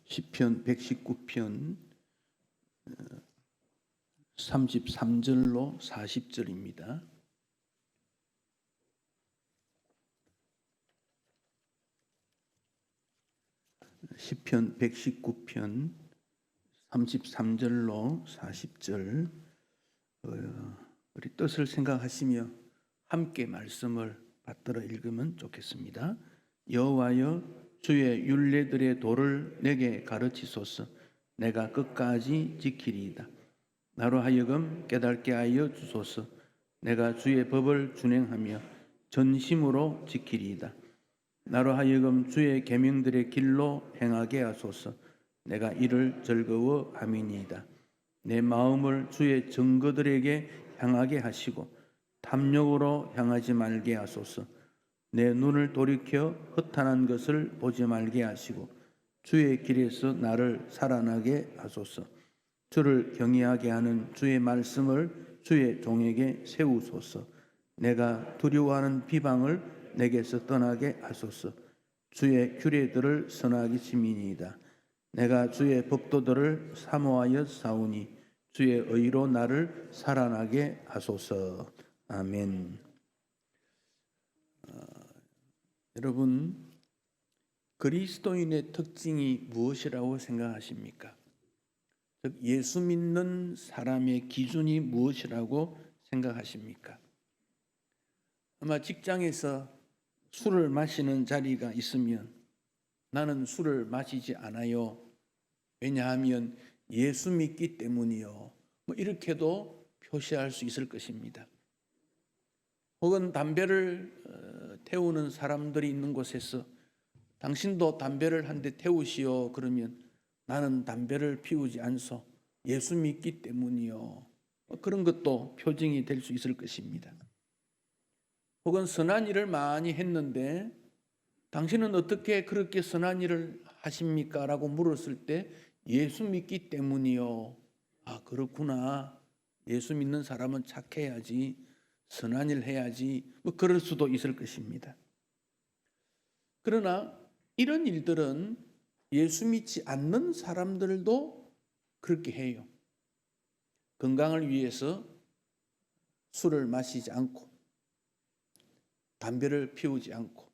시편 119편 33절로 40절입니다. 시편 119편 33절로 40절 우리 뜻을 생각하시며 함께 말씀을 받들어 읽으면 좋겠습니다. 여호와여 주의 율례들의 도를 내게 가르치소서. 내가 끝까지 지키리이다. 나로 하여금 깨닫게 하여 주소서. 내가 주의 법을 준행하며 전심으로 지키리이다. 나로 하여금 주의 계명들의 길로 행하게 하소서. 내가 이를 즐거워함이니이다. 내 마음을 주의 증거들에게 향하게 하시고 탐욕으로 향하지 말게 하소서. 내 눈을 돌이켜 허탄한 것을 보지 말게 하시고 주의 길에서 나를 살아나게 하소서. 주를 경외하게 하는 주의 말씀을 주의 종에게 세우소서. 내가 두려워하는 비방을 내게서 떠나게 하소서. 주의 규례들을 선하게 지미니이다. 내가 주의 법도들을 사모하여 사오니 주의 의로 나를 살아나게 하소서. 아멘. 여러분, 그리스도인의 특징이 무엇이라고 생각하십니까? 즉, 예수 믿는 사람의 기준이 무엇이라고 생각하십니까? 아마 직장에서 술을 마시는 자리가 있으면 나는 술을 마시지 않아요. 왜냐하면 예수 믿기 때문이요. 이렇게도 표시할 수 있을 것입니다. 혹은 담배를 태우는 사람들이 있는 곳에서 당신도 담배를 한 대 태우시오. 그러면 나는 담배를 피우지 않소. 예수 믿기 때문이요. 그런 것도 표징이 될 수 있을 것입니다. 혹은 선한 일을 많이 했는데 당신은 어떻게 그렇게 선한 일을 하십니까? 라고 물었을 때 예수 믿기 때문이요. 아, 그렇구나. 예수 믿는 사람은 착해야지. 선한 일 해야지. 그럴 수도 있을 것입니다. 그러나 이런 일들은 예수 믿지 않는 사람들도 그렇게 해요. 건강을 위해서 술을 마시지 않고 담배를 피우지 않고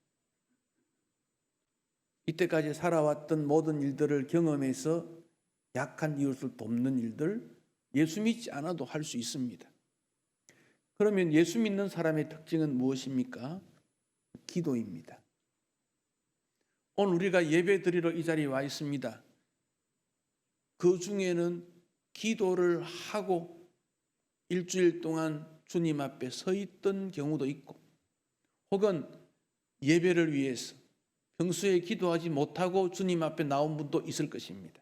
이때까지 살아왔던 모든 일들을 경험해서 약한 이웃을 돕는 일들 예수 믿지 않아도 할 수 있습니다. 그러면 예수 믿는 사람의 특징은 무엇입니까? 기도입니다. 오늘 우리가 예배 드리러 이 자리에 와 있습니다. 그 중에는 기도를 하고 일주일 동안 주님 앞에 서 있던 경우도 있고 혹은 예배를 위해서 평소에 기도하지 못하고 주님 앞에 나온 분도 있을 것입니다.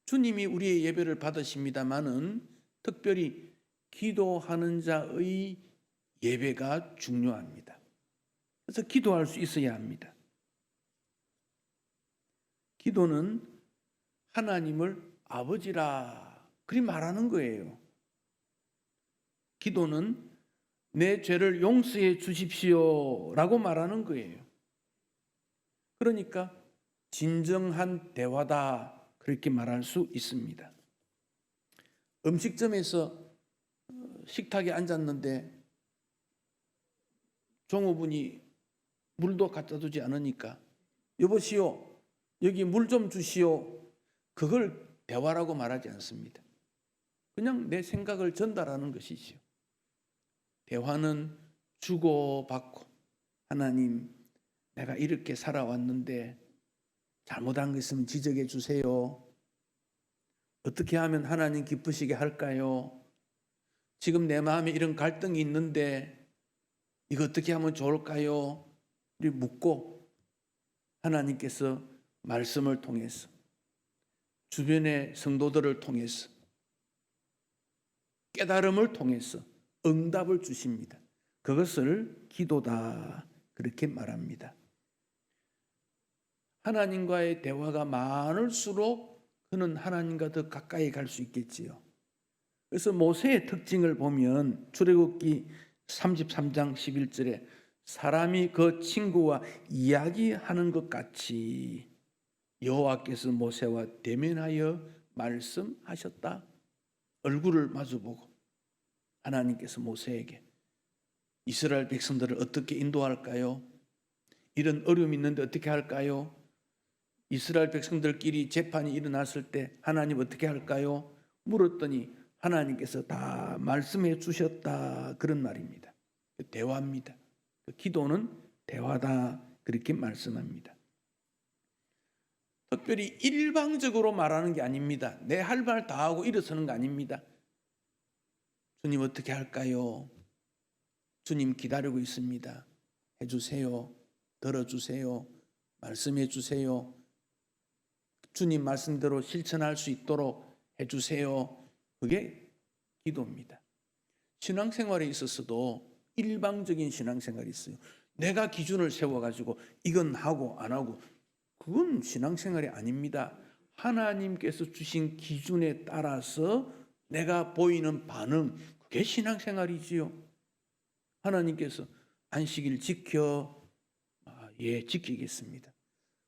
주님이 우리의 예배를 받으십니다마는 특별히 기도하는 자의 예배가 중요합니다. 그래서 기도할 수 있어야 합니다. 기도는 하나님을 아버지라 그리 말하는 거예요. 기도는 내 죄를 용서해 주십시오 라고 말하는 거예요. 그러니까 진정한 대화다 그렇게 말할 수 있습니다. 음식점에서 식탁에 앉았는데 종업원이 물도 갖다 두지 않으니까 여보시오 여기 물 좀 주시오. 그걸 대화라고 말하지 않습니다. 그냥 내 생각을 전달하는 것이지요. 대화는 주고받고 하나님 내가 이렇게 살아왔는데 잘못한 거 있으면 지적해 주세요. 어떻게 하면 하나님 기쁘시게 할까요? 지금 내 마음에 이런 갈등이 있는데 이거 어떻게 하면 좋을까요? 이렇게 묻고 하나님께서 말씀을 통해서 주변의 성도들을 통해서 깨달음을 통해서 응답을 주십니다. 그것을 기도다 그렇게 말합니다. 하나님과의 대화가 많을수록 그는 하나님과 더 가까이 갈 수 있겠지요. 그래서 모세의 특징을 보면 출애굽기 33장 11절에 사람이 그 친구와 이야기하는 것 같이 여호와께서 모세와 대면하여 말씀하셨다. 얼굴을 마주보고 하나님께서 모세에게 이스라엘 백성들을 어떻게 인도할까요? 이런 어려움이 있는데 어떻게 할까요? 이스라엘 백성들끼리 재판이 일어났을 때 하나님 어떻게 할까요? 물었더니 하나님께서 다 말씀해 주셨다. 그런 말입니다. 대화입니다. 기도는 대화다. 그렇게 말씀합니다. 특별히 일방적으로 말하는 게 아닙니다. 내 할 말 다 하고 일어서는 거 아닙니다. 주님 어떻게 할까요? 주님 기다리고 있습니다. 해주세요. 들어주세요. 말씀해 주세요. 주님 말씀대로 실천할 수 있도록 해주세요. 그게 기도입니다. 신앙생활에 있어서도 일방적인 신앙생활이 있어요. 내가 기준을 세워가지고 이건 하고 안 하고, 그건 신앙생활이 아닙니다. 하나님께서 주신 기준에 따라서 내가 보이는 반응, 그게 신앙생활이지요. 하나님께서 안식일 지켜. 예, 지키겠습니다.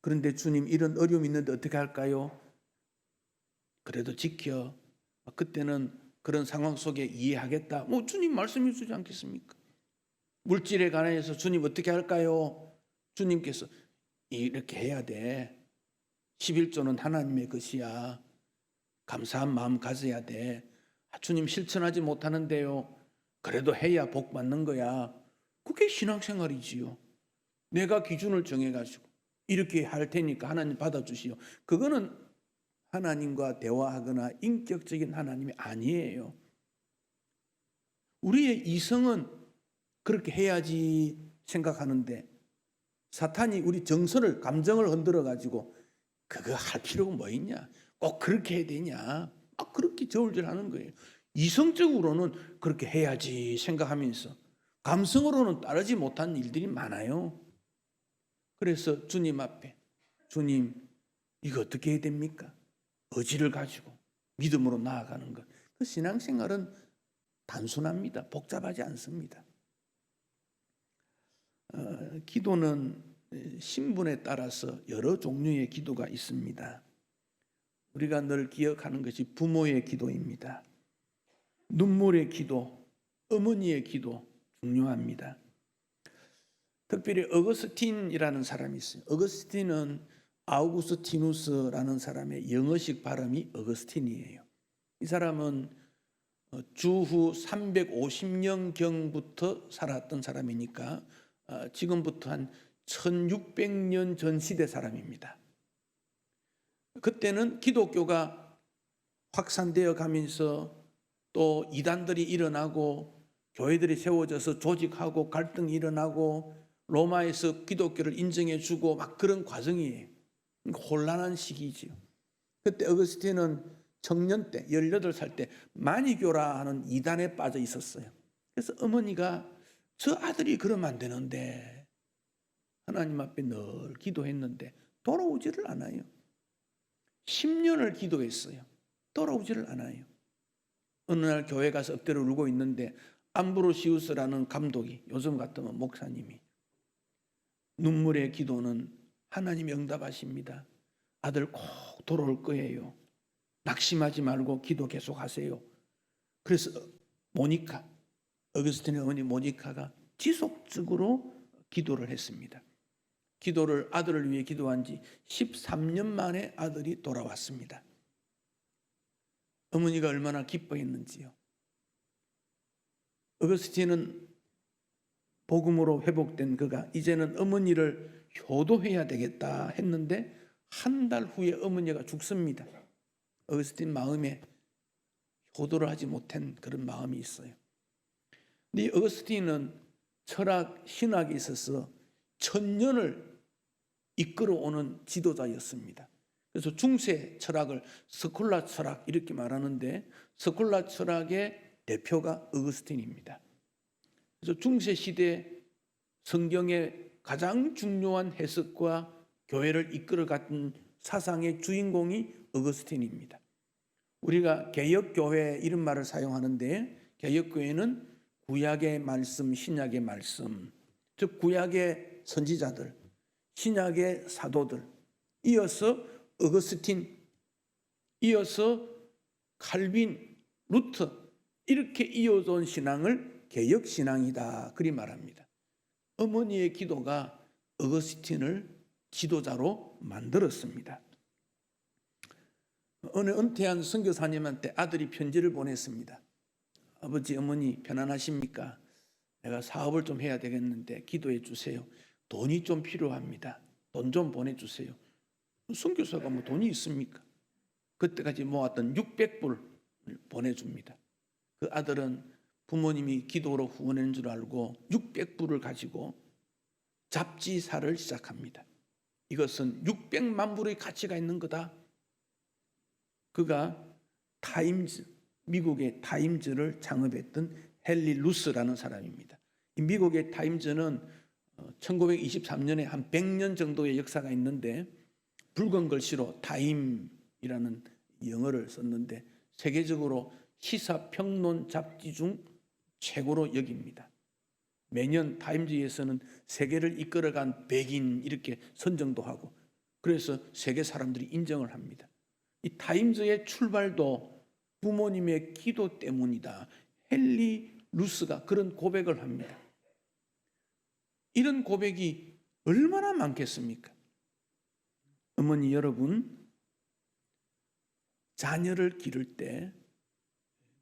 그런데 주님 이런 어려움이 있는데 어떻게 할까요? 그래도 지켜. 그때는 그런 상황 속에 이해하겠다. 주님 말씀해 주지 않겠습니까? 물질에 관해서 주님 어떻게 할까요? 주님께서 이렇게 해야 돼. 11조는 하나님의 것이야. 감사한 마음 가져야 돼. 주님 실천하지 못하는데요. 그래도 해야 복 받는 거야. 그게 신앙생활이지요. 내가 기준을 정해가지고 이렇게 할 테니까 하나님 받아주시오. 그거는 하나님과 대화하거나 인격적인 하나님이 아니에요. 우리의 이성은 그렇게 해야지 생각하는데 사탄이 우리 정서를, 감정을 흔들어가지고 그거 할 필요가 뭐 있냐? 꼭 그렇게 해야 되냐? 막 그렇게 저울질하는 거예요. 이성적으로는 그렇게 해야지 생각하면서 감성으로는 따르지 못한 일들이 많아요. 그래서 주님 앞에, 주님 이거 어떻게 해야 됩니까? 의지를 가지고 믿음으로 나아가는 것. 그 신앙생활은 단순합니다. 복잡하지 않습니다. 기도는 신분에 따라서 여러 종류의 기도가 있습니다. 우리가 늘 기억하는 것이 부모의 기도입니다. 눈물의 기도, 어머니의 기도 중요합니다. 특별히 어거스틴이라는 사람이 있어요. 어거스틴은 아우구스티누스라는 사람의 영어식 발음이 어거스틴이에요. 이 사람은 주후 350년경부터 살았던 사람이니까 지금부터 한 1600년 전 시대 사람입니다. 그때는 기독교가 확산되어 가면서 또 이단들이 일어나고 교회들이 세워져서 조직하고 갈등이 일어나고 로마에서 기독교를 인정해 주고 막 그런 과정이에요. 혼란한 시기지요. 그때 어거스틴은 청년 때 18살 때 마니교라 하는 이단에 빠져 있었어요. 그래서 어머니가 저 아들이 그러면 안 되는데 하나님 앞에 늘 기도했는데 돌아오지를 않아요. 10년을 기도했어요. 돌아오지를 않아요. 어느 날 교회 가서 엎드려 울고 있는데 암브로시우스라는 감독이, 요즘 같으면 목사님이, 눈물의 기도는 하나님이 응답하십니다. 아들 꼭 돌아올 거예요. 낙심하지 말고 기도 계속하세요. 그래서 모니카, 어거스틴의 어머니 모니카가 지속적으로 기도를 했습니다. 기도를 아들을 위해 기도한 지 13년 만에 아들이 돌아왔습니다. 어머니가 얼마나 기뻐했는지요. 어거스틴은 복음으로 회복된 그가 이제는 어머니를 효도해야 되겠다 했는데 한 달 후에 어머니가 죽습니다. 어거스틴 마음에 효도를 하지 못한 그런 마음이 있어요. 근데 어거스틴은 철학, 신학에 있어서 천년을 이끌어오는 지도자였습니다. 그래서 중세 철학을 스콜라 철학 이렇게 말하는데 스콜라 철학의 대표가 어거스틴입니다. 그래서 중세 시대 성경의 가장 중요한 해석과 교회를 이끌어갔던 사상의 주인공이 어거스틴입니다. 우리가 개혁교회 이런 말을 사용하는데 개혁교회는 구약의 말씀, 신약의 말씀, 즉 구약의 선지자들, 신약의 사도들, 이어서 어거스틴, 이어서 칼빈, 루터, 이렇게 이어온 신앙을 개혁신앙이다 그리 말합니다. 어머니의 기도가 어거스틴을 지도자로 만들었습니다. 어느 은퇴한 선교사님한테 아들이 편지를 보냈습니다. 아버지, 어머니 편안하십니까? 내가 사업을 좀 해야 되겠는데 기도해 주세요. 돈이 좀 필요합니다. 돈 좀 보내주세요. 선교사가 뭐 돈이 있습니까? 그때까지 모았던 600불 보내줍니다. 그 아들은 부모님이 기도로 후원한 줄 알고 600불을 가지고 잡지사를 시작합니다. 이것은 600만 불의 가치가 있는 거다. 그가 타임즈, 미국의 타임즈를 창업했던 헨리 루스라는 사람입니다. 이 미국의 타임즈는 1923년에 한 100년 정도의 역사가 있는데 붉은 글씨로 타임이라는 영어를 썼는데 세계적으로 시사평론 잡지 중 최고로 여깁니다. 매년 타임즈에서는 세계를 이끌어간 백인 이렇게 선정도 하고 그래서 세계 사람들이 인정을 합니다. 이 타임즈의 출발도 부모님의 기도 때문이다. 헨리 루스가 그런 고백을 합니다. 이런 고백이 얼마나 많겠습니까? 어머니 여러분, 자녀를 기를 때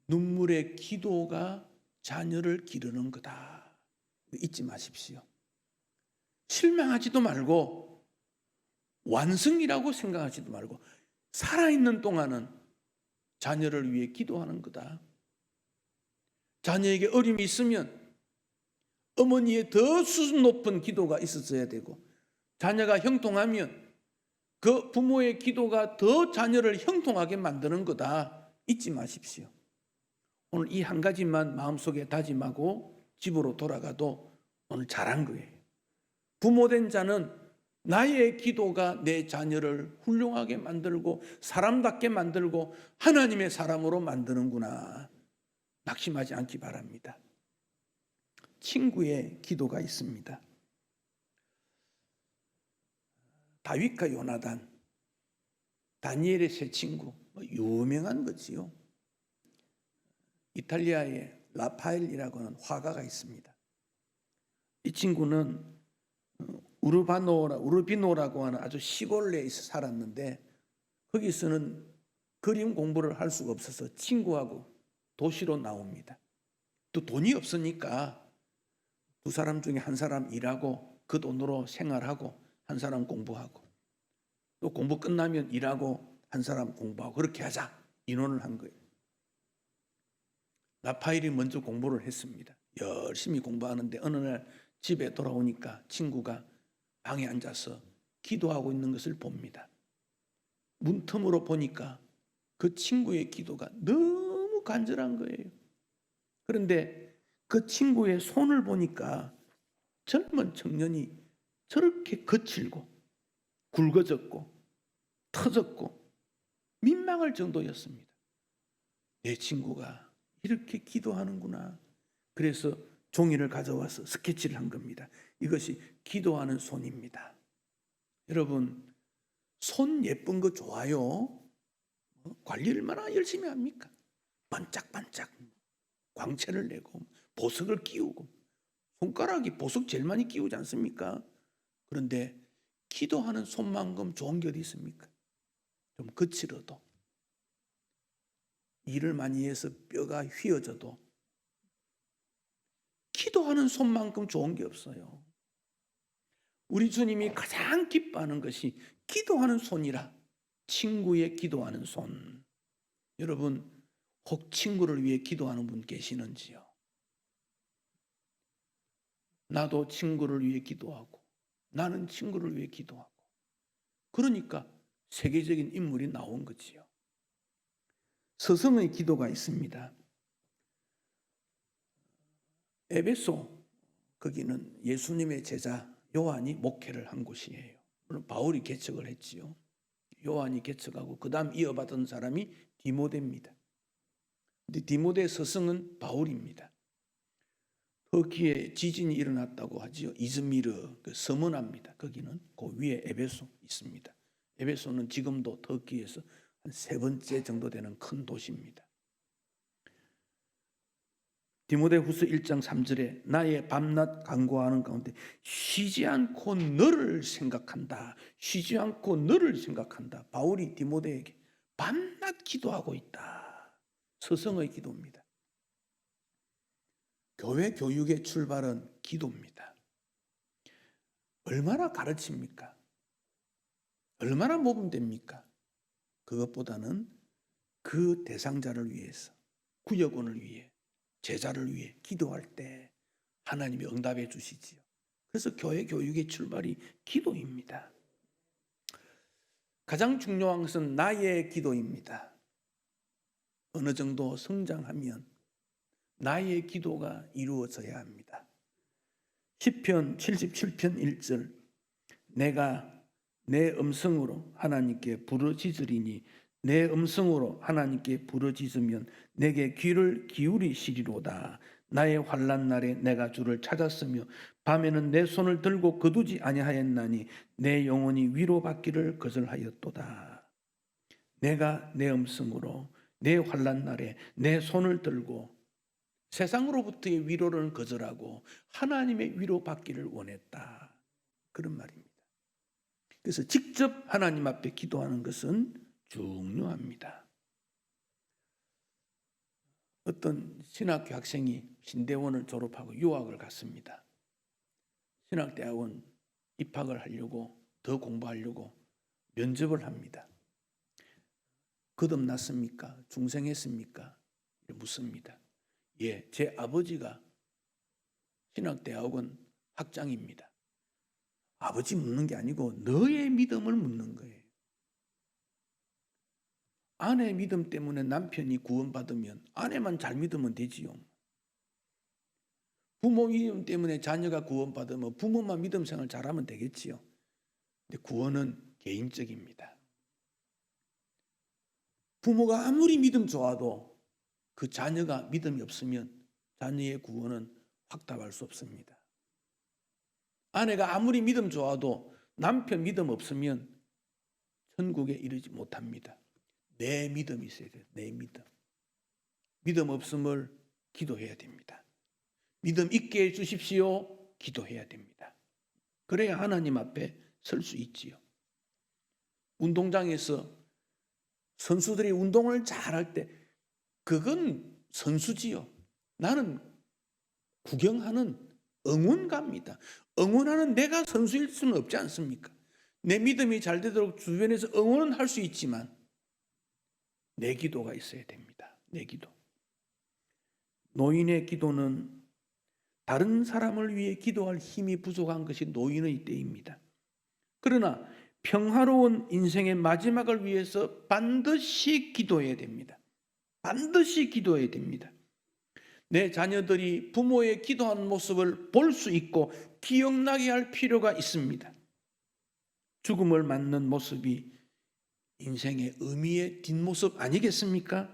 눈물의 기도가 자녀를 기르는 거다. 잊지 마십시오. 실망하지도 말고 완승이라고 생각하지도 말고 살아있는 동안은 자녀를 위해 기도하는 거다. 자녀에게 어려움이 있으면 어머니의 더 수준 높은 기도가 있었어야 되고 자녀가 형통하면 그 부모의 기도가 더 자녀를 형통하게 만드는 거다. 잊지 마십시오. 오늘 이 한 가지만 마음속에 다짐하고 집으로 돌아가도 오늘 잘한 거예요. 부모된 자는 나의 기도가 내 자녀를 훌륭하게 만들고 사람답게 만들고 하나님의 사람으로 만드는구나. 낙심하지 않기 바랍니다. 친구의 기도가 있습니다. 다윗과 요나단, 다니엘의 세 친구, 유명한 거지요. 이탈리아에 라파엘이라고 하는 화가가 있습니다. 이 친구는 우르비노라고 하는 아주 시골에서 살았는데 거기서는 그림 공부를 할 수가 없어서 친구하고 도시로 나옵니다. 또 돈이 없으니까 두 사람 중에 한 사람 일하고 그 돈으로 생활하고 한 사람 공부하고 또 공부 끝나면 일하고 한 사람 공부하고 그렇게 하자 인원을 한 거예요. 라파엘이 먼저 공부를 했습니다. 열심히 공부하는데 어느 날 집에 돌아오니까 친구가 방에 앉아서 기도하고 있는 것을 봅니다. 문틈으로 보니까 그 친구의 기도가 너무 간절한 거예요. 그런데 그 친구의 손을 보니까 젊은 청년이 저렇게 거칠고 굵어졌고 터졌고 민망할 정도였습니다. 내 친구가 이렇게 기도하는구나. 그래서 종이를 가져와서 스케치를 한 겁니다. 이것이 기도하는 손입니다. 여러분, 손 예쁜 거 좋아요? 관리 얼마나 열심히 합니까? 반짝반짝 광채를 내고 보석을 끼우고 손가락이 보석 제일 많이 끼우지 않습니까? 그런데 기도하는 손만큼 좋은 게 어디 있습니까? 좀 거칠어도 일을 많이 해서 뼈가 휘어져도 기도하는 손만큼 좋은 게 없어요. 우리 주님이 가장 기뻐하는 것이 기도하는 손이라. 친구의 기도하는 손. 여러분, 혹 친구를 위해 기도하는 분 계시는지요? 나도 친구를 위해 기도하고 나는 친구를 위해 기도하고 그러니까 세계적인 인물이 나온 거지요. 서성의 기도가 있습니다. 에베소, 거기는 예수님의 제자 요한이 목회를 한 곳이에요. 물론 바울이 개척을 했지요. 요한이 개척하고 그 다음 이어받은 사람이 디모데입니다. 근데 디모데 서성은 바울입니다. 터키에 지진이 일어났다고 하지요. 이즈미르 그 서문합니다. 거기는 그 위에 에베소 있습니다. 에베소는 지금도 터키에서 한 3번째 정도 되는 큰 도시입니다. 디모데후서 1장 3절에 나의 밤낮 간구하는 가운데 쉬지 않고 너를 생각한다. 쉬지 않고 너를 생각한다. 바울이 디모데에게 밤낮 기도하고 있다. 서성의 기도입니다. 교회 교육의 출발은 기도입니다. 얼마나 가르칩니까? 얼마나 모범됩니까? 그것보다는 그 대상자를 위해서, 구역원을 위해, 제자를 위해 기도할 때 하나님이 응답해 주시지요. 그래서 교회 교육의 출발이 기도입니다. 가장 중요한 것은 나의 기도입니다. 어느 정도 성장하면 나의 기도가 이루어져야 합니다. 시편 77편 1절 내가 내 음성으로 하나님께 부르짖으리니 내 음성으로 하나님께 부르짖으면 내게 귀를 기울이시리로다. 나의 환난 날에 내가 주를 찾았으며 밤에는 내 손을 들고 거두지 아니하였나니 내 영혼이 위로받기를 거절하였도다. 내가 내 음성으로 내 환난 날에 내 손을 들고 세상으로부터의 위로를 거절하고 하나님의 위로받기를 원했다. 그런 말입니다. 그래서 직접 하나님 앞에 기도하는 것은 중요합니다. 어떤 신학교 학생이 신대원을 졸업하고 유학을 갔습니다. 신학대학원 입학을 하려고 더 공부하려고 면접을 합니다. 거듭났습니까? 중생했습니까? 묻습니다. 예, 제 아버지가 신학대학원 학장입니다. 아버지 묻는 게 아니고 너의 믿음을 묻는 거예요. 아내 믿음 때문에 남편이 구원받으면 아내만 잘 믿으면 되지요. 부모 믿음 때문에 자녀가 구원받으면 부모만 믿음 생활 잘하면 되겠지요. 근데 구원은 개인적입니다. 부모가 아무리 믿음 좋아도 그 자녀가 믿음이 없으면 자녀의 구원은 확답할 수 없습니다. 아내가 아무리 믿음 좋아도 남편 믿음 없으면 천국에 이르지 못합니다. 내 믿음이 있어야 돼요. 내 믿음. 믿음 없음을 기도해야 됩니다. 믿음 있게 해 주십시오. 기도해야 됩니다. 그래야 하나님 앞에 설 수 있지요. 운동장에서 선수들이 운동을 잘할 때 그건 선수지요. 나는 구경하는 응원가입니다. 응원하는 내가 선수일 수는 없지 않습니까? 내 믿음이 잘 되도록 주변에서 응원은 할 수 있지만 내 기도가 있어야 됩니다. 내 기도. 노인의 기도는 다른 사람을 위해 기도할 힘이 부족한 것이 노인의 때입니다. 그러나 평화로운 인생의 마지막을 위해서 반드시 기도해야 됩니다. 반드시 기도해야 됩니다. 내 자녀들이 부모의 기도하는 모습을 볼 수 있고 기억나게 할 필요가 있습니다. 죽음을 맞는 모습이 인생의 의미의 뒷모습 아니겠습니까?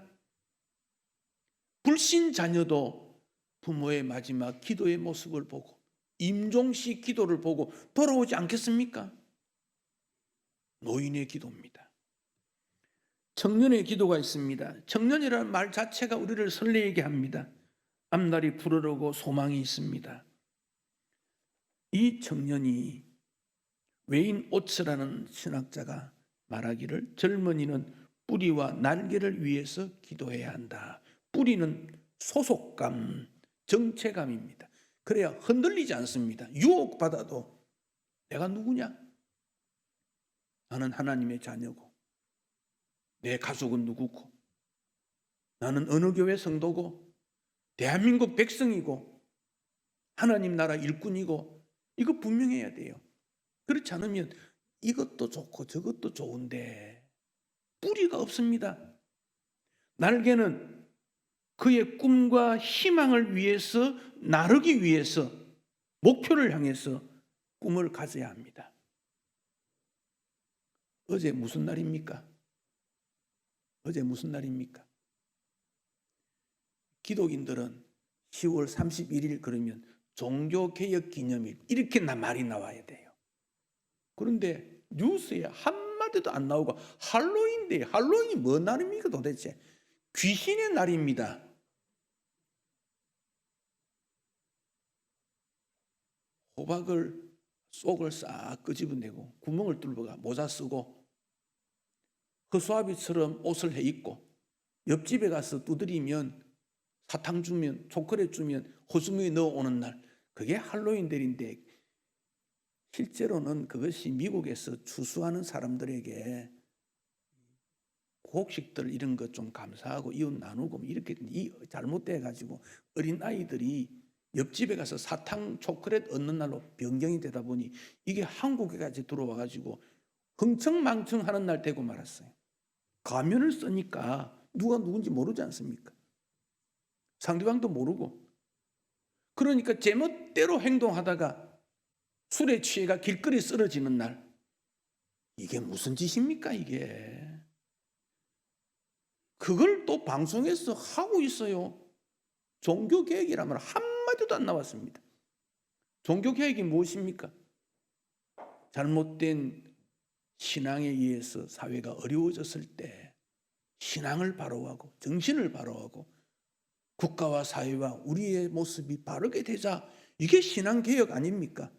불신 자녀도 부모의 마지막 기도의 모습을 보고 임종식 기도를 보고 돌아오지 않겠습니까? 노인의 기도입니다. 청년의 기도가 있습니다. 청년이라는 말 자체가 우리를 설레게 합니다. 앞날이 푸르르고 소망이 있습니다. 이 청년이 웨인 오츠라는 신학자가 말하기를 젊은이는 뿌리와 날개를 위해서 기도해야 한다. 뿌리는 소속감, 정체감입니다. 그래야 흔들리지 않습니다. 유혹받아도 내가 누구냐? 나는 하나님의 자녀고 내 가족은 누구고 나는 어느 교회 성도고 대한민국 백성이고 하나님 나라 일꾼이고 이거 분명해야 돼요. 그렇지 않으면 이것도 좋고 저것도 좋은데 뿌리가 없습니다. 날개는 그의 꿈과 희망을 위해서 나르기 위해서 목표를 향해서 꿈을 가져야 합니다. 어제 무슨 날입니까? 어제 무슨 날입니까? 기독인들은 10월 31일 그러면 종교개혁 기념일 이렇게 말이 나와야 돼요. 그런데 뉴스에 한마디 한마디도 안 나오고 할로윈데 할로윈이 뭔 날입니까 도대체? 귀신의 날입니다. 호박을 속을 싹 끄집어내고 구멍을 뚫어가 모자 쓰고 허수아비처럼 옷을 해 입고 옆집에 가서 두드리면 사탕 주면 초콜릿 주면 호수무에 넣어오는 날, 그게 할로윈데이인데 실제로는 그것이 미국에서 추수하는 사람들에게 곡식들 이런 것 좀 감사하고 이웃 나누고 이렇게 잘못돼 가지고 어린 아이들이 옆집에 가서 사탕 초콜릿 얻는 날로 변경이 되다 보니 이게 한국에까지 들어와 가지고 흥청망청 하는 날 되고 말았어요. 가면을 쓰니까 누가 누군지 모르지 않습니까? 상대방도 모르고. 그러니까 제멋대로 행동하다가 술에 취해가 길거리 쓰러지는 날, 이게 무슨 짓입니까 이게? 그걸 또 방송에서 하고 있어요. 종교개혁이라면 한마디도 안 나왔습니다. 종교개혁이 무엇입니까? 잘못된 신앙에 의해서 사회가 어려워졌을 때 신앙을 바로하고 정신을 바로하고 국가와 사회와 우리의 모습이 바르게 되자, 이게 신앙개혁 아닙니까?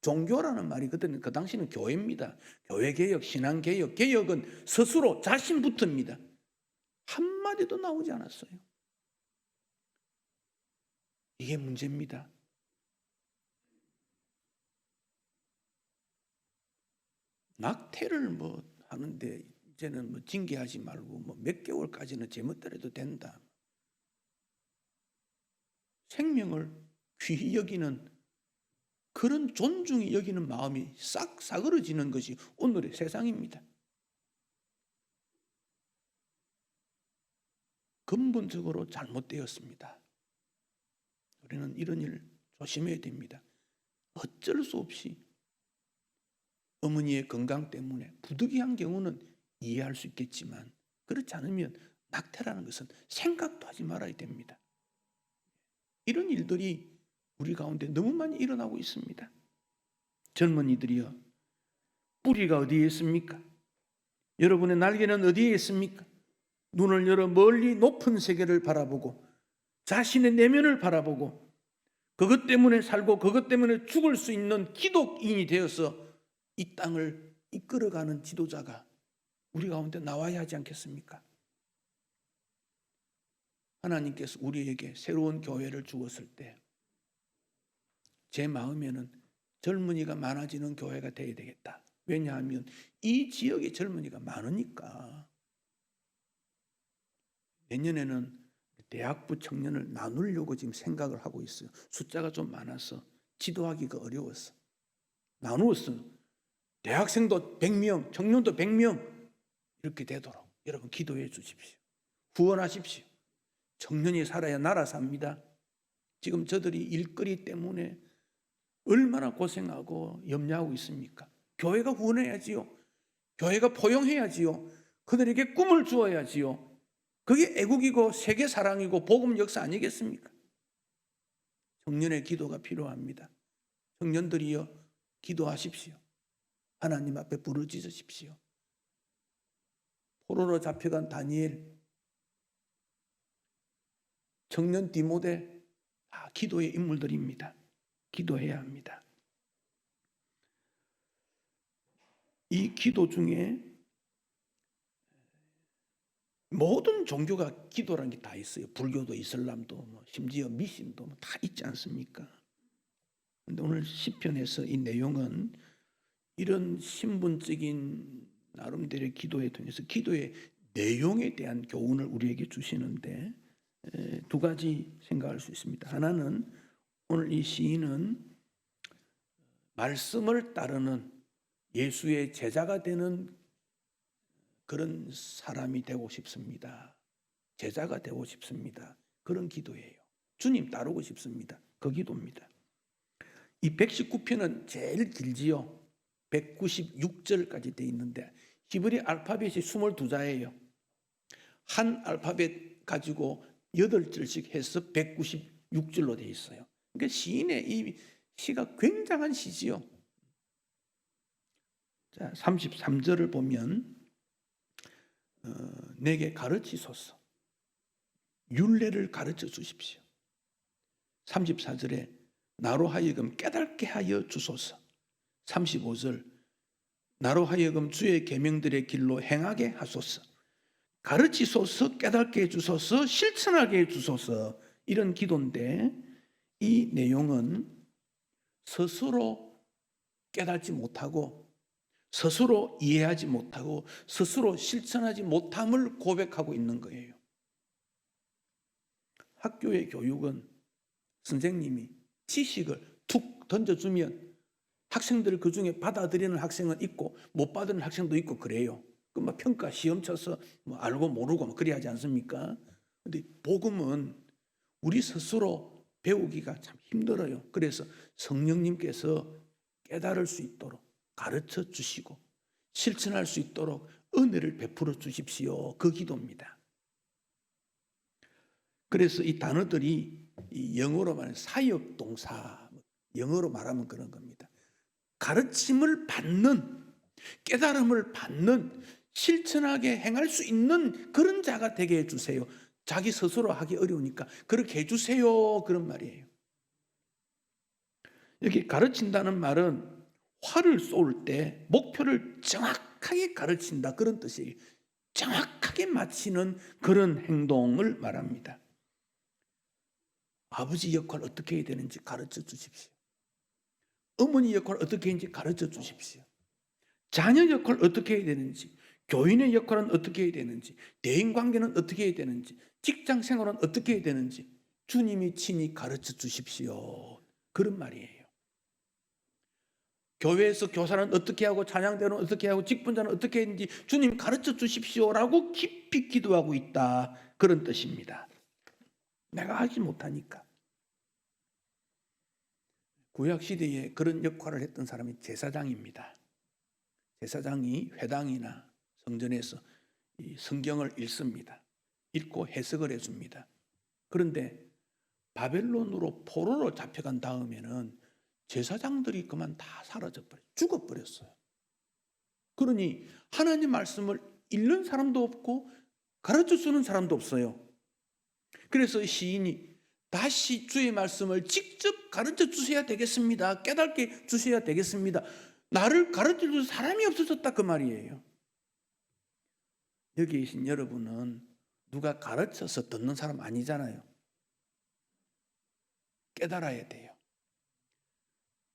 종교라는 말이 그 당시는 교회입니다. 교회개혁, 신앙개혁, 개혁은 스스로 자신부터입니다. 한마디도 나오지 않았어요. 이게 문제입니다. 낙태를 하는데 이제는 징계하지 말고 몇 개월까지는 제멋대로 해도 된다. 생명을 귀히 여기는 그런 존중이 여기는 마음이 싹 사그러지는 것이 오늘의 세상입니다. 근본적으로 잘못되었습니다. 우리는 이런 일 조심해야 됩니다. 어쩔 수 없이 어머니의 건강 때문에 부득이한 경우는 이해할 수 있겠지만 그렇지 않으면 낙태라는 것은 생각도 하지 말아야 됩니다. 이런 일들이 우리 가운데 너무 많이 일어나고 있습니다. 젊은이들이요, 뿌리가 어디에 있습니까? 여러분의 날개는 어디에 있습니까? 눈을 열어 멀리 높은 세계를 바라보고 자신의 내면을 바라보고 그것 때문에 살고 그것 때문에 죽을 수 있는 기독인이 되어서 이 땅을 이끌어가는 지도자가 우리 가운데 나와야 하지 않겠습니까? 하나님께서 우리에게 새로운 교회를 주었을 때 제 마음에는 젊은이가 많아지는 교회가 되어야 되겠다. 왜냐하면 이 지역에 젊은이가 많으니까. 내년에는 대학부 청년을 나누려고 지금 생각을 하고 있어요. 숫자가 좀 많아서 지도하기가 어려웠어. 나누었어. 대학생도 100명, 청년도 100명 이렇게 되도록 여러분 기도해 주십시오. 후원하십시오. 청년이 살아야 나라 삽니다. 지금 저들이 일거리 때문에 얼마나 고생하고 염려하고 있습니까? 교회가 후원해야지요. 교회가 포용해야지요. 그들에게 꿈을 주어야지요. 그게 애국이고 세계 사랑이고 복음 역사 아니겠습니까? 청년의 기도가 필요합니다. 청년들이여 기도하십시오. 하나님 앞에 부르짖으십시오. 포로로 잡혀간 다니엘, 청년 디모데 다 기도의 인물들입니다. 기도해야 합니다. 이 기도 중에 모든 종교가 기도라는 게 다 있어요. 불교도 이슬람도 심지어 미신도 다 있지 않습니까? 그런데 오늘 시편에서 이 내용은 이런 신분적인 나름대로의 기도에 통해서 기도의 내용에 대한 교훈을 우리에게 주시는데 두 가지 생각할 수 있습니다. 하나는 오늘 이 시인은 말씀을 따르는 예수의 제자가 되는 그런 사람이 되고 싶습니다. 제자가 되고 싶습니다. 그런 기도예요. 주님 따르고 싶습니다. 그 기도입니다. 이 119편은 제일 길지요. 196절까지 돼 있는데 히브리 알파벳이 22자예요. 한 알파벳 가지고 8절씩 해서 196절로 돼 있어요. 그러니까 시인의 이 시가 굉장한 시지요. 자, 33절을 보면 내게 가르치소서. 율례를 가르쳐 주십시오. 34절에 나로 하여금 깨닫게 하여 주소서. 35절 나로 하여금 주의 계명들의 길로 행하게 하소서. 가르치소서, 깨닫게 해주소서, 실천하게 해주소서. 이런 기도인데 이 내용은 스스로 깨닫지 못하고 스스로 이해하지 못하고 스스로 실천하지 못함을 고백하고 있는 거예요. 학교의 교육은 선생님이 지식을 툭 던져주면 학생들 그중에 받아들이는 학생은 있고 못 받는 학생도 있고 그래요. 그 뭐 평가 시험 쳐서 뭐 알고 모르고 뭐 그래야 하지 않습니까? 근데 복음은 우리 스스로 배우기가 참 힘들어요. 그래서 성령님께서 깨달을 수 있도록 가르쳐 주시고 실천할 수 있도록 은혜를 베풀어 주십시오. 그 기도입니다. 그래서 이 단어들이 이 영어로 말하는 사역 동사, 영어로 말하면 그런 겁니다. 가르침을 받는, 깨달음을 받는, 실천하게 행할 수 있는 그런 자가 되게 해주세요. 자기 스스로 하기 어려우니까 그렇게 해주세요. 그런 말이에요. 여기 가르친다는 말은 활을 쏠 때 목표를 정확하게 가르친다 그런 뜻이에요. 정확하게 마치는 그런 행동을 말합니다. 아버지 역할 어떻게 해야 되는지 가르쳐 주십시오. 어머니 역할 어떻게 했는지 가르쳐 주십시오. 자녀 역할 어떻게 해야 되는지, 교인의 역할은 어떻게 해야 되는지, 대인관계는 어떻게 해야 되는지, 직장 생활은 어떻게 해야 되는지 주님이 친히 가르쳐 주십시오. 그런 말이에요. 교회에서 교사는 어떻게 하고 찬양대는 어떻게 하고 직분자는 어떻게 했는지 주님 가르쳐 주십시오라고 깊이 기도하고 있다. 그런 뜻입니다. 내가 하지 못하니까. 구약시대에 그런 역할을 했던 사람이 제사장입니다. 제사장이 회당이나 성전에서 이 성경을 읽습니다. 읽고 해석을 해줍니다. 그런데 바벨론으로 포로로 잡혀간 다음에는 제사장들이 그만 다 사라져버렸어요. 죽어버렸어요. 그러니 하나님 말씀을 읽는 사람도 없고 가르쳐 주는 사람도 없어요. 그래서 시인이 다시 주의 말씀을 직접 가르쳐 주셔야 되겠습니다. 깨닫게 주셔야 되겠습니다. 나를 가르쳐 줄 사람이 없어졌다 그 말이에요. 여기 계신 여러분은 누가 가르쳐서 듣는 사람 아니잖아요. 깨달아야 돼요.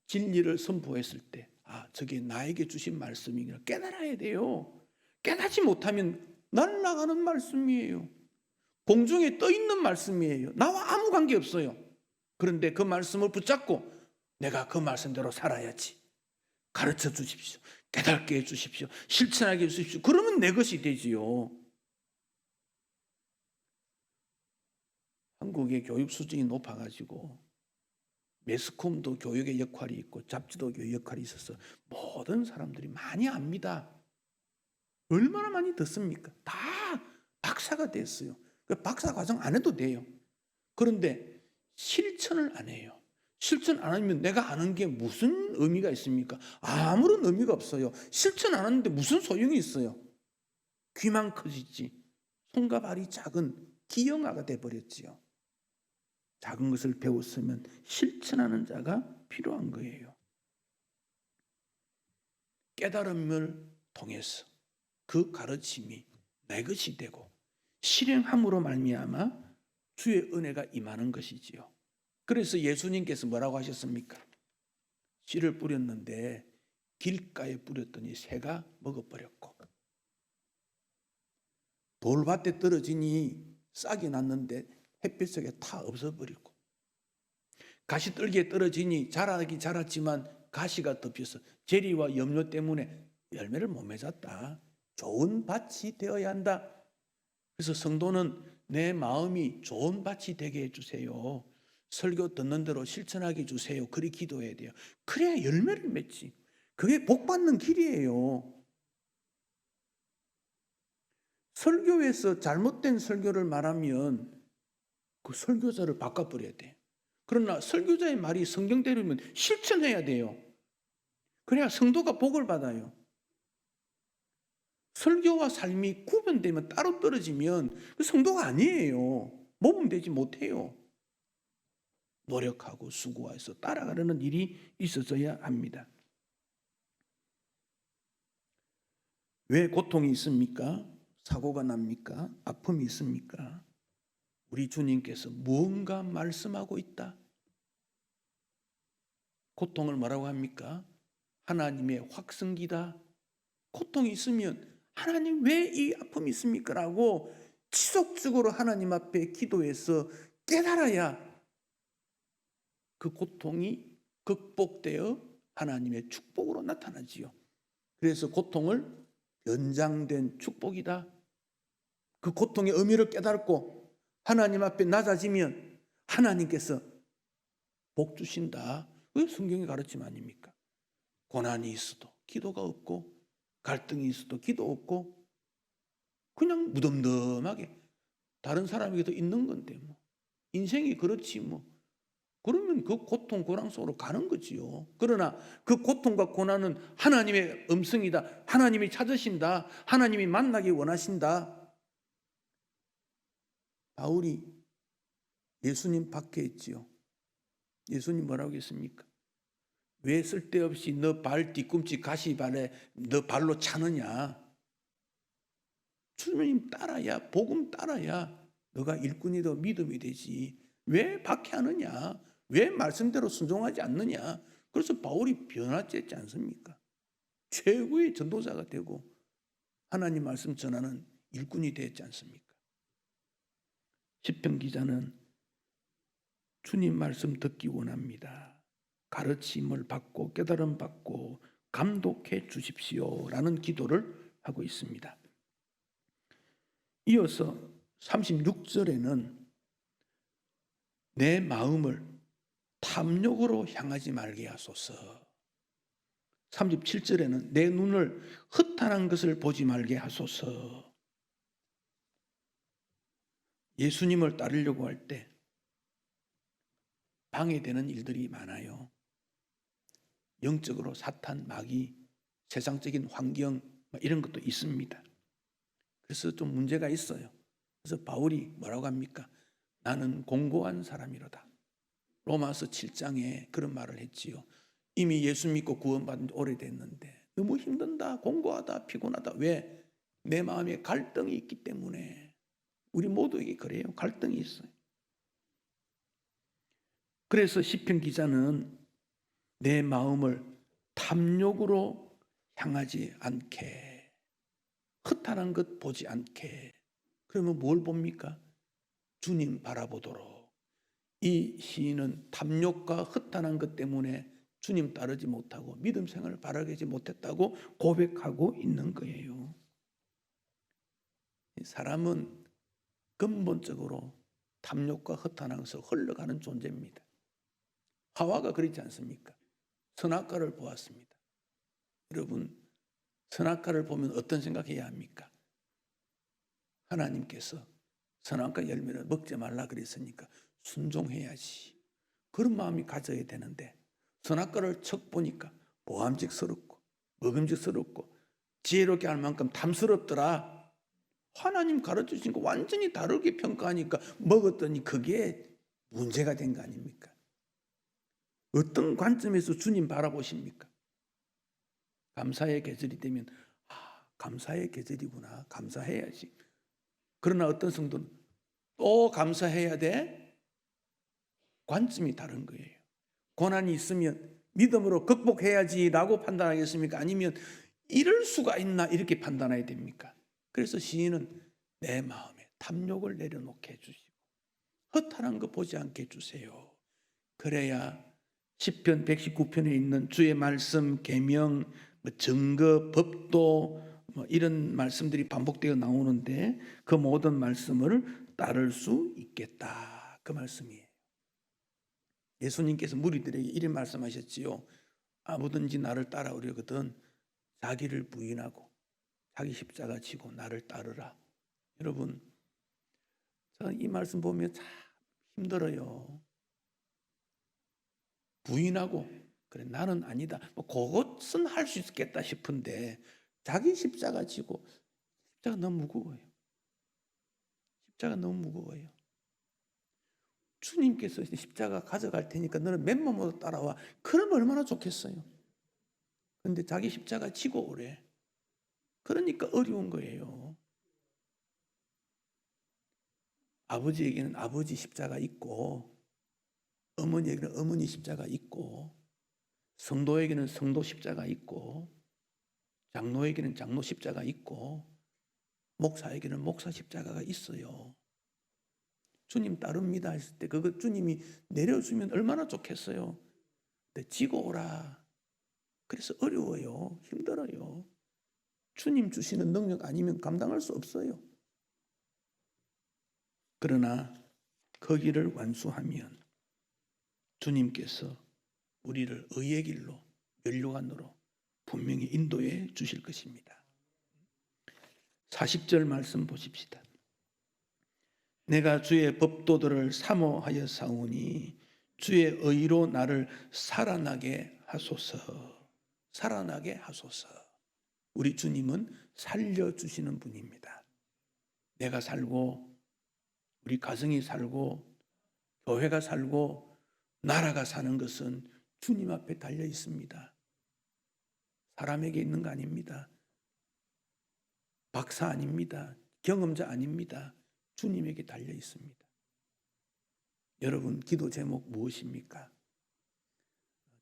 진리를 선포했을 때 저게 나에게 주신 말씀이구나 깨달아야 돼요. 깨닫지 못하면 날아가는 말씀이에요. 공중에 떠 있는 말씀이에요. 나와 아무 관계 없어요. 그런데 그 말씀을 붙잡고 내가 그 말씀대로 살아야지. 가르쳐 주십시오. 깨닫게 해 주십시오. 실천하게 해 주십시오. 그러면 내 것이 되지요. 한국의 교육 수준이 높아가지고 매스컴도 교육의 역할이 있고 잡지도 교육 역할이 있어서 모든 사람들이 많이 압니다. 얼마나 많이 듣습니까? 다 박사가 됐어요. 박사 과정 안 해도 돼요. 그런데 실천을 안 해요. 실천 안 하면 내가 아는 게 무슨 의미가 있습니까? 아무런 의미가 없어요. 실천 안 하는데 무슨 소용이 있어요? 귀만 커지지 손과 발이 작은 기형아가 돼버렸지요. 작은 것을 배웠으면 실천하는 자가 필요한 거예요. 깨달음을 통해서 그 가르침이 내 것이 되고 실행함으로 말미암아 주의 은혜가 임하는 것이지요. 그래서 예수님께서 뭐라고 하셨습니까? 씨를 뿌렸는데 길가에 뿌렸더니 새가 먹어버렸고 돌밭에 떨어지니 싹이 났는데 햇빛 속에 다 없어버리고 가시떨기에 떨어지니 자라기 자랐지만 가시가 덮여서 재리와 염려 때문에 열매를 못 맺었다. 좋은 밭이 되어야 한다. 그래서 성도는 내 마음이 좋은 밭이 되게 해주세요. 설교 듣는 대로 실천하게 해주세요. 그리 기도해야 돼요. 그래야 열매를 맺지. 그게 복 받는 길이에요. 설교에서 잘못된 설교를 말하면 그 설교자를 바꿔버려야 돼. 그러나 설교자의 말이 성경대로면 실천해야 돼요. 그래야 성도가 복을 받아요. 설교와 삶이 구분되면 따로 떨어지면 그 성도가 아니에요. 모범되지 못해요. 노력하고 수고해서 따라가려는 일이 있어져야 합니다. 왜 고통이 있습니까? 사고가 납니까? 아픔이 있습니까? 우리 주님께서 무언가 말씀하고 있다. 고통을 뭐라고 합니까? 하나님의 확성기다. 고통이 있으면 하나님 왜 이 아픔이 있습니까? 라고 지속적으로 하나님 앞에 기도해서 깨달아야 그 고통이 극복되어 하나님의 축복으로 나타나지요. 그래서 고통을 연장된 축복이다. 그 고통의 의미를 깨닫고 하나님 앞에 낮아지면 하나님께서 복 주신다. 왜 성경의 가르침 아닙니까? 고난이 있어도 기도가 없고 갈등이 있어도 기도 없고 그냥 무덤덤하게 다른 사람에게도 있는 건데 뭐 인생이 그렇지 뭐 그러면 그 고통 고난 속으로 가는 거지요. 그러나 그 고통과 고난은 하나님의 음성이다. 하나님이 찾으신다. 하나님이 만나기 원하신다. 바울이 예수님 박해했지요. 예수님 뭐라고 했습니까? 왜 쓸데없이 너 발 뒤꿈치 가시발에 너 발로 차느냐? 주님 따라야 복음 따라야 너가 일꾼이 더 믿음이 되지. 왜 박해하느냐? 왜 말씀대로 순종하지 않느냐? 그래서 바울이 변화했지 않습니까? 최고의 전도자가 되고 하나님 말씀 전하는 일꾼이 되었지 않습니까? 시편 기자는 주님 말씀 듣기 원합니다. 가르침을 받고 깨달음 받고 감독해 주십시오라는 기도를 하고 있습니다. 이어서 36절에는 내 마음을 탐욕으로 향하지 말게 하소서. 37절에는 내 눈을 허탄한 것을 보지 말게 하소서. 예수님을 따르려고 할 때 방해되는 일들이 많아요. 영적으로 사탄, 마귀, 세상적인 환경 이런 것도 있습니다. 그래서 좀 문제가 있어요. 그래서 바울이 뭐라고 합니까? 나는 공고한 사람이로다. 로마서 7장에 그런 말을 했지요. 이미 예수 믿고 구원받은 지 오래됐는데 너무 힘든다, 공고하다, 피곤하다. 왜? 내 마음에 갈등이 있기 때문에. 우리 모두에게 그래요. 갈등이 있어요. 그래서 시편 기자는 내 마음을 탐욕으로 향하지 않게, 허탄한 것 보지 않게. 그러면 뭘 봅니까? 주님 바라보도록. 이 시인은 탐욕과 허탄한 것 때문에 주님 따르지 못하고 믿음 생활을 바라지 못했다고 고백하고 있는 거예요. 사람은 근본적으로 탐욕과 허탄한 것을 흘러가는 존재입니다. 하와가 그렇지 않습니까? 선악과를 보았습니다. 여러분, 선악과를 보면 어떤 생각해야 합니까? 하나님께서 선악과 열매를 먹지 말라 그랬으니까 순종해야지. 그런 마음이 가져야 되는데 선악과를 척 보니까 모함직스럽고 먹음직스럽고 지혜롭게 할 만큼 탐스럽더라. 하나님 가르쳐주신 거 완전히 다르게 평가하니까 먹었더니 그게 문제가 된 거 아닙니까? 어떤 관점에서 주님 바라보십니까? 감사의 계절이 되면 감사의 계절이구나. 감사해야지. 그러나 어떤 성도는 또 감사해야 돼? 관점이 다른 거예요. 고난이 있으면 믿음으로 극복해야지라고 판단하겠습니까? 아니면 이럴 수가 있나 이렇게 판단해야 됩니까? 그래서 시인은 내 마음에 탐욕을 내려놓게 해주시고 허탄한 거 보지 않게 해주세요. 그래야 시편 119편에 있는 주의 말씀, 계명, 증거, 법도 이런 말씀들이 반복되어 나오는데 그 모든 말씀을 따를 수 있겠다. 그 말씀이에요. 예수님께서 무리들에게 이런 말씀하셨지요. 아무든지 나를 따라오려거든 자기를 부인하고 자기 십자가 지고 나를 따르라. 여러분, 저는 이 말씀 보면 참 힘들어요. 부인하고 그래 나는 아니다. 그것은 할 수 있겠다 싶은데 자기 십자가 지고 십자가 너무 무거워요. 십자가 너무 무거워요. 주님께서 십자가 가져갈 테니까 너는 맨몸으로 따라와. 그러면 얼마나 좋겠어요. 그런데 자기 십자가 지고 오래. 그러니까 어려운 거예요. 아버지에게는 아버지 십자가 있고, 어머니에게는 어머니 십자가 있고, 성도에게는 성도 십자가 있고, 장로에게는 장로 십자가 있고, 목사에게는 목사 십자가가 있어요. 주님 따릅니다 했을 때 그거 주님이 내려주면 얼마나 좋겠어요. 근데 지고 오라. 그래서 어려워요. 힘들어요. 주님 주시는 능력 아니면 감당할 수 없어요. 그러나 거기를 완수하면 주님께서 우리를 의의 길로, 면류관으로 분명히 인도해 주실 것입니다. 40절 말씀 보십시다. 내가 주의 법도들을 사모하여 사오니 주의 의로 나를 살아나게 하소서. 살아나게 하소서. 우리 주님은 살려주시는 분입니다. 내가 살고, 우리 가정이 살고, 교회가 살고, 나라가 사는 것은 주님 앞에 달려 있습니다. 사람에게 있는 거 아닙니다. 박사 아닙니다. 경험자 아닙니다. 주님에게 달려 있습니다. 여러분, 기도 제목 무엇입니까?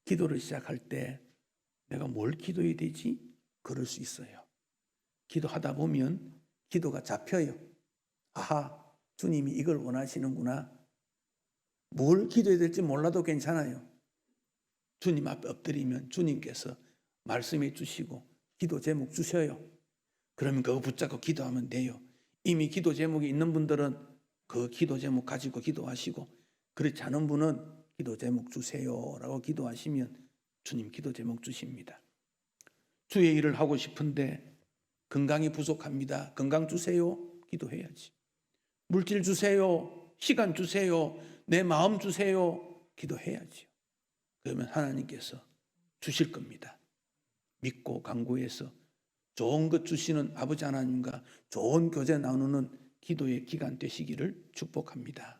기도를 시작할 때 내가 뭘 기도해야 되지? 그럴 수 있어요. 기도하다 보면 기도가 잡혀요. 아하, 주님이 이걸 원하시는구나. 뭘 기도해야 될지 몰라도 괜찮아요. 주님 앞에 엎드리면 주님께서 말씀해 주시고 기도 제목 주셔요. 그러면 그거 붙잡고 기도하면 돼요. 이미 기도 제목이 있는 분들은 그 기도 제목 가지고 기도하시고, 그렇지 않은 분은 기도 제목 주세요라고 기도하시면 주님 기도 제목 주십니다. 주의 일을 하고 싶은데 건강이 부족합니다. 건강 주세요. 기도해야지. 물질 주세요. 시간 주세요. 내 마음 주세요. 기도해야지. 그러면 하나님께서 주실 겁니다. 믿고 간구해서 좋은 것 주시는 아버지 하나님과 좋은 교제 나누는 기도의 기간 되시기를 축복합니다.